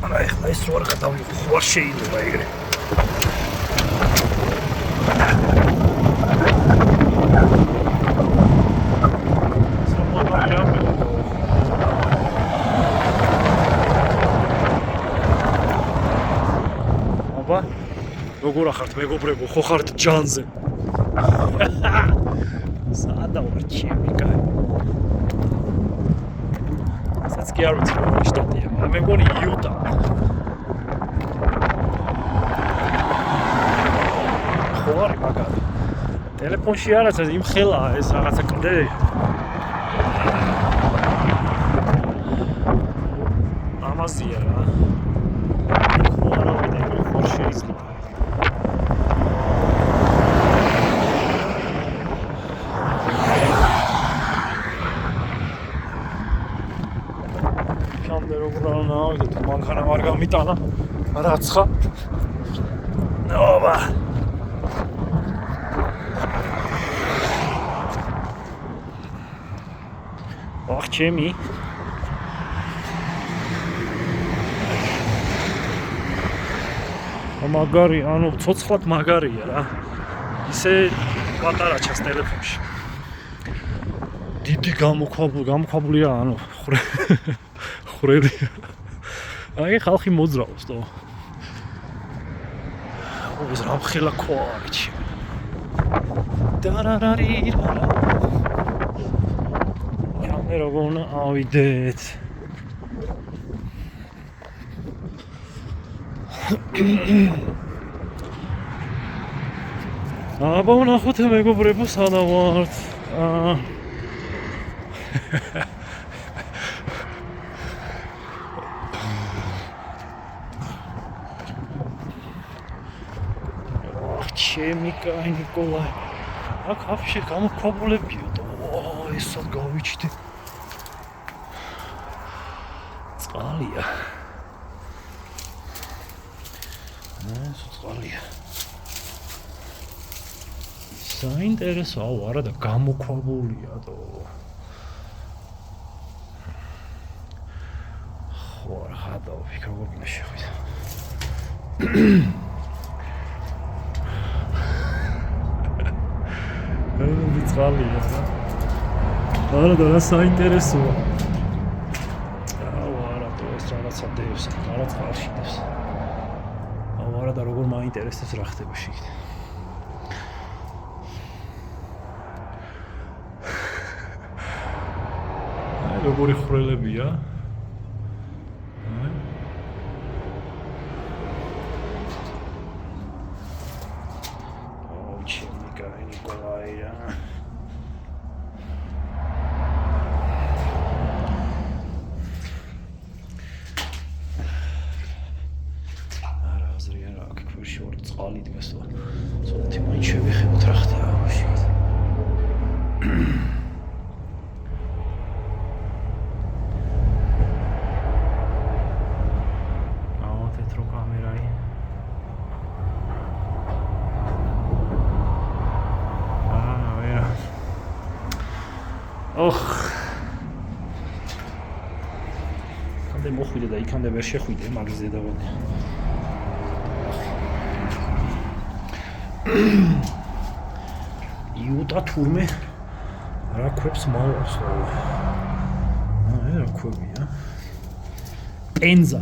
არა ეხლა ეს რო არ გადავიღო, არ შეიძლება ეგრე. აბა, როგორ ახართ მეგობრებო, ხო ხართ ჯანზე? სადა ვარ ჩემი კაი. სადაც კი არ ვიცი როგორი შტატია, მაგრამ მე მგონი იუტა. ხო არის მაგარი. ტელეფონში არაცა იმ ხელაა ეს რაღაცა კლდე. ამაზია რა. ხო არა ვიდეო ხო შეიძლება. Kamde როგორ ნავიდეთ, მანქანა არ გამიტანა. რაცხა. ობა. აх, ჩემი. მაგარი, ანუ ცოცხლად მაგარია რა. ისე პატარა ჩას ტელეფონში. დიდი გამოქვაბულია, ანუ ხრელი. აი ხალხი მოძრაობს თო. ოს რამხელა ქვაჩი. დარარარირა. მე როგორ ავიდეთ. აბა ვნახოთ მეგობრებო სანამ ვართ. ჩემი კაი ნიკოლაი. აქ აფშე გამოქვაბულებია და ესა გავიჩდი. წყალია. ეს წყალია. საინტერესოა არა და გამოქვაბულია და ხო რა ხადავი როგორ მინდა შეხვიდე. მე წყალია რა. არა და რა საინტერესოა. არა და ეს რაღაცა დევს, არა წყალში დევს. არა და როგორ მაინტერესებს რა ხდება შიგნით. აი როგორი ხრელებია. წყალი დგას და ცოტათი მაინც შევეხებოთ რა ხდება ამაში. აუ თეთრო კამერაი. ვერა. ოხ. კამდე მოხვიდე და იქამდე ვერ შეხვიდე მაგის ზედავანი. იუტა თურმე რა ქვებს მოვავს რა. აი რა ქვებია. პენზა.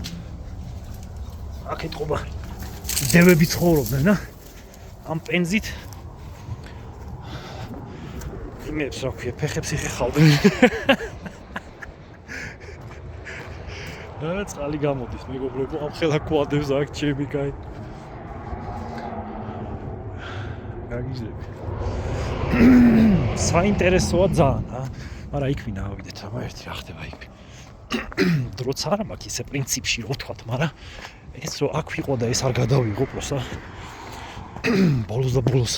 აქ ეთყობა დევები ცხოვრობდნენ რა. ამ პენზით იმებს რა ქვია, ფეხებს იხეხავდნენ. რა წყალი გამოდის მეგობრებო, ამ ხელა კვადებს აქ ჩემი კაი. გაგიჟდები. საინტერესოა ძალიან რა. მაგრამ იქ ვინ ავიდეთ, აბა ერთი რა ხდება იქ. დროც არა მაქვს ისე პრინციპში რო ვთქვათ, მაგრამ ეს რო აქ ვიყო და ეს არ გადავიღო პროსტა. ბოლოს და ბოლოს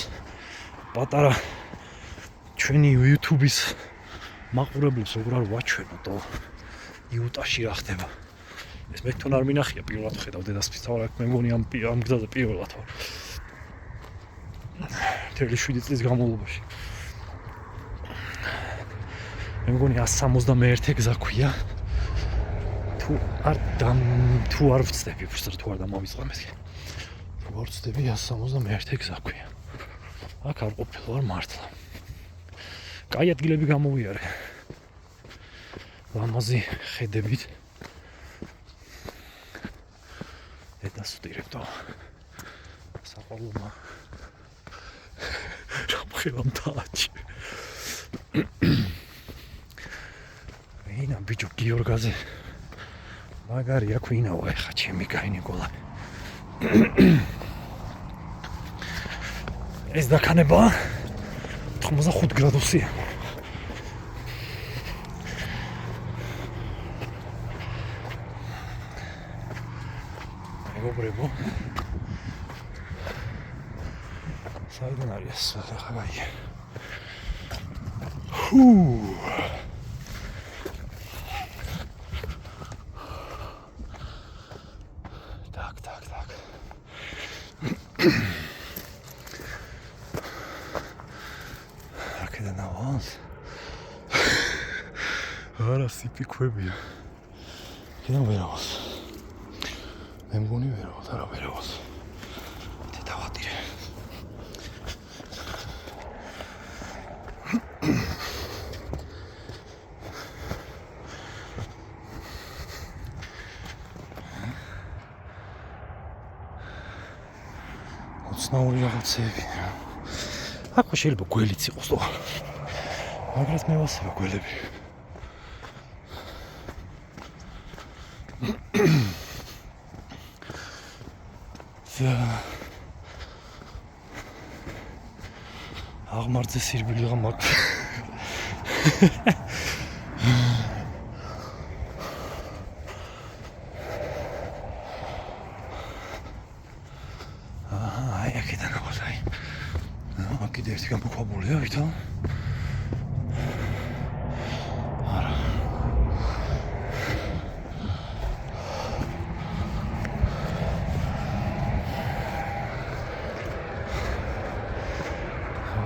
პატარა ჩვენი YouTube-ის მაყურებლებს როგორ არ ვაჩვენო და იუტაში რა ხდება. ეს მე თვითონ არ მინახია პირველად ხედავ დედასფის თავად, მე მგონი ამ გზაზე პირველად ვარ. 7 წლის განმავლობაში. მე მგონი 161 გზა ქვია. თუ არ ვწდები, უბრალოდ თუ არ დამოვიწყდა მეთქი. თუ არ ვწდები 171 გზა ქვია. აქ არ ყოფილა ვარ მართლა. კაი ადგილები გამოვიარე. ლამაზი ხედებით. დედასვდირებდო. საყოველმა. რამხელამ დააჭი. ენა ბიჭო გიორგაზე. მაგარია ქვინავა ეხა ჩემი კაი ნიკოლა. ეს დაქანება 95 გრადუსია. მეგობრებო. საიდან არის ახლა გაი. Так. აქედან ავანს. არა სიფიქვებია. კიდევ ვერავას. მე მგონი ვერავას, არა ვერავას. დავადირე. ცნაური რაღაცები. აქ შეიძლება გველიც იყოს თო. მაგრამ მე ვასება გველები. აღმართზე სირბილი ღამაკ. აქედან აქვს აი. კიდე ერთი გამოქვაბულია ვითო. არა.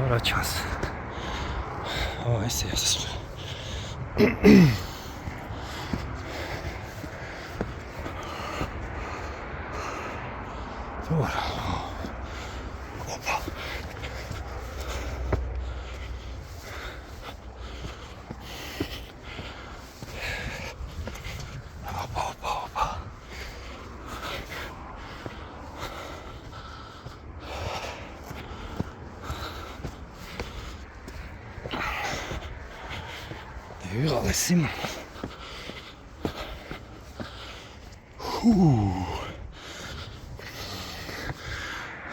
არა ჩანს. ესე. Τώρα. Οπα. ვიღალე სიმ.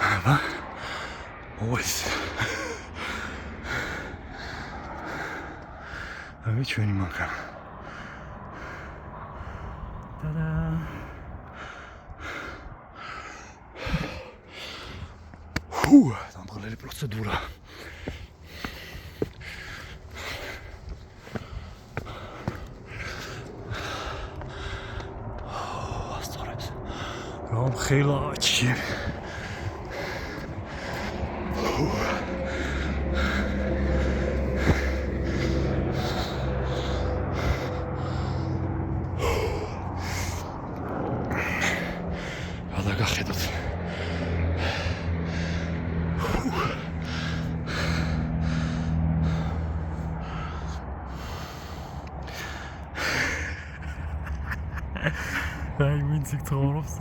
აბა. ოის. აი ჩვენი მანქანა. ტადა. დამღლელი პროცედურა. ხილაჩი. ადა გახედოთ. აი ვინც იქ ცხოვრობს.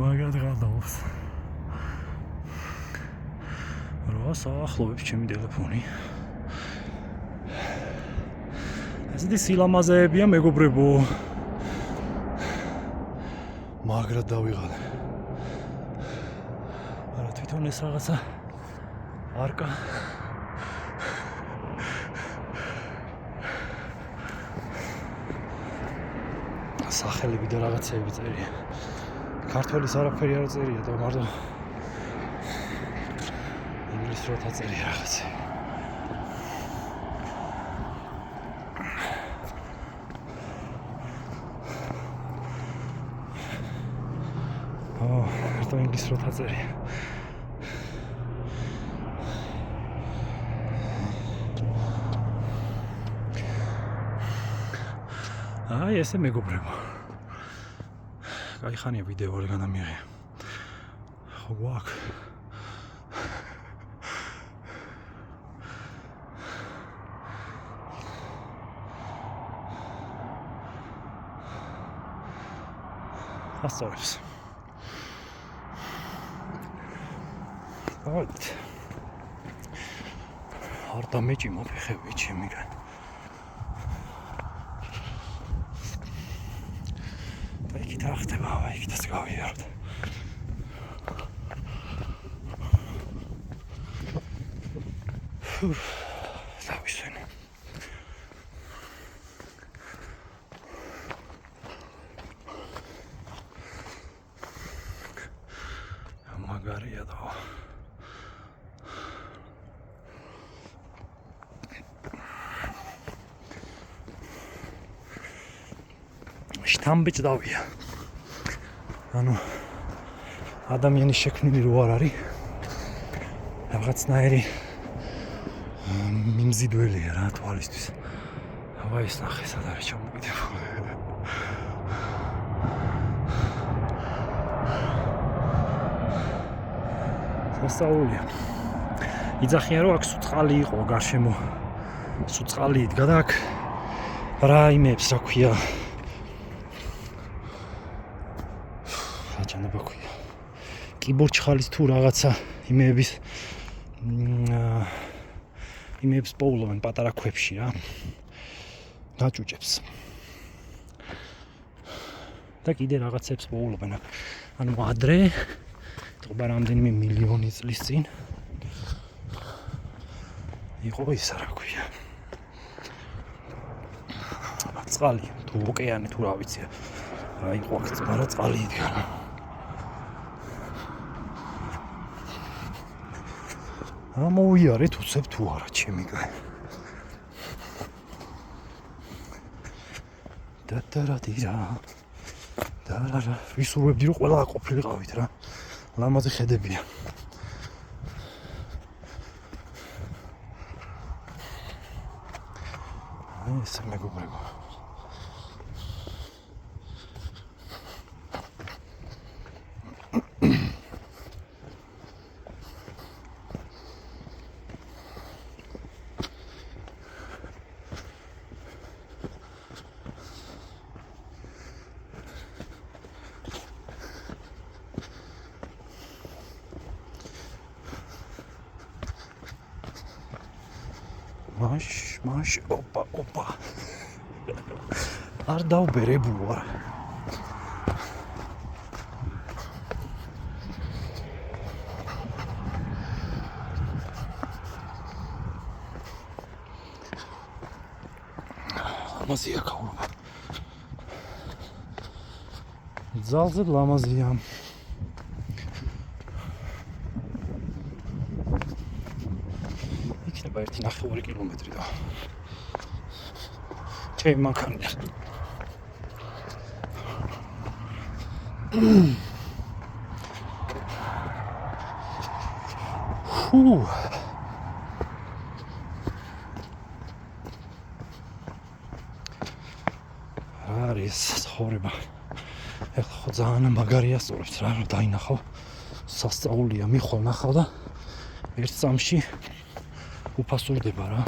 მაგად გადავს. რა საახლოებს ჩემი ტელეფონი. ესეთი სილამაზეებია მეგობრებო. მაგრად დავიღალე. არა თვითონ ეს რაღაცა არკა. სახელები და რაღაცეები წერია. ქართველის არაფერი არ წერია და მარტო ინგლისურად აწერია რაღაცა. მარტო ინგლისურად აწერია. აი ესე მეგობრებო. Кайხანია ვიდეო არ განამიღე. ხო გვაქვს. ასწორებს. Давайте. არ დამეჭიმო ფეხები ჩემიგან. იქით არ ხდება, იქითაც გავიაროთ. დავისვენე. მაგარია და შთამბეჭდავია. ანუ ადამიანის შექმნილი რო არ არის. რაღაცნაირი მიმზიდველია რა თვალისთვის. აბა ეს ნახე სად არის ჩამოვიდებული. სასაულია. იძახიან რომ აქ სუწყალი იყო გარშემო. სუწყალი იდგა და აქ რაიმებს რა ქვია. აჩანება ქვია. კიბორჩხალის თუ რაღაცა იმეებს პოულობენ პატარა ქვებში რა. დაჭუჭებს. და კიდე რაღაცებს პოულობენ. ანუ ადრე თქობა რამდენიმე მილიონი წლის წინ იყო ის რა ქვია. წყალი თუ ოკეანე თუ რა ვიცი. რა იყო აქ მაგრამ წყალი იდგა. ამოვიარეთ უცებ თუ არა ჩემი კაი. და ვისურვებდი რომ ყველა ყოფილიყავით რა. ლამაზი ხედებია. აი ესე მეგობრებო. Маш, опа. არ დავბერებულა. ლამაზია ქაურობა. ძალზე ლამაზია. იქნება 1.5 კილომეტრი და ჩემი მანქანა. არის ცხოვრება. ეხლა ხო ძალიან მაგარია სწორედ რა დაინახავ. სასწაულია მიხვალ ნახავ და ერთ წამში უფასურდება რა.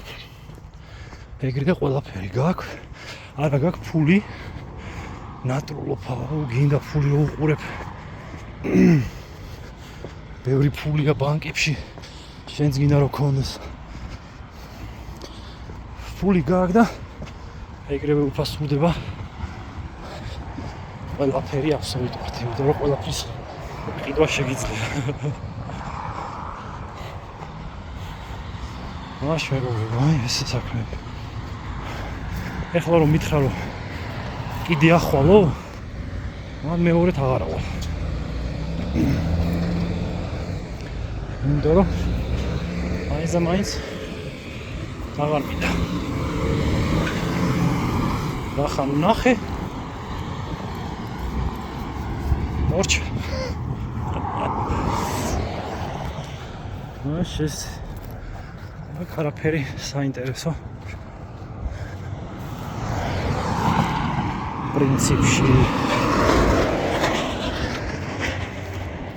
ეგრე ყველაფერი გაქვს. არა გაქვს ფული. ნატრულობაა, გინდა ფული უყურებ. ბევრი ფულია ბანკებში. შენც გინდა რომ ქონდეს. ფული გაქვს და ეგრევე უფასურდება. ყველაფერი აბსოლუტურად, იმიტომ რომ ყველაფრის ყიდვა შეგიძლია. მაშ მეგობრებო, აი ესე საქმეები. ეხლა რომ მითხრა რომ კიდე ახვალო, მან მეორედ აღარა ვალ. იმიტომ რომ აი ზამაინც აღარ მინდა. რახან ნახე მორჩ. მაშეს არაფერი საინტერესო. პრინციპში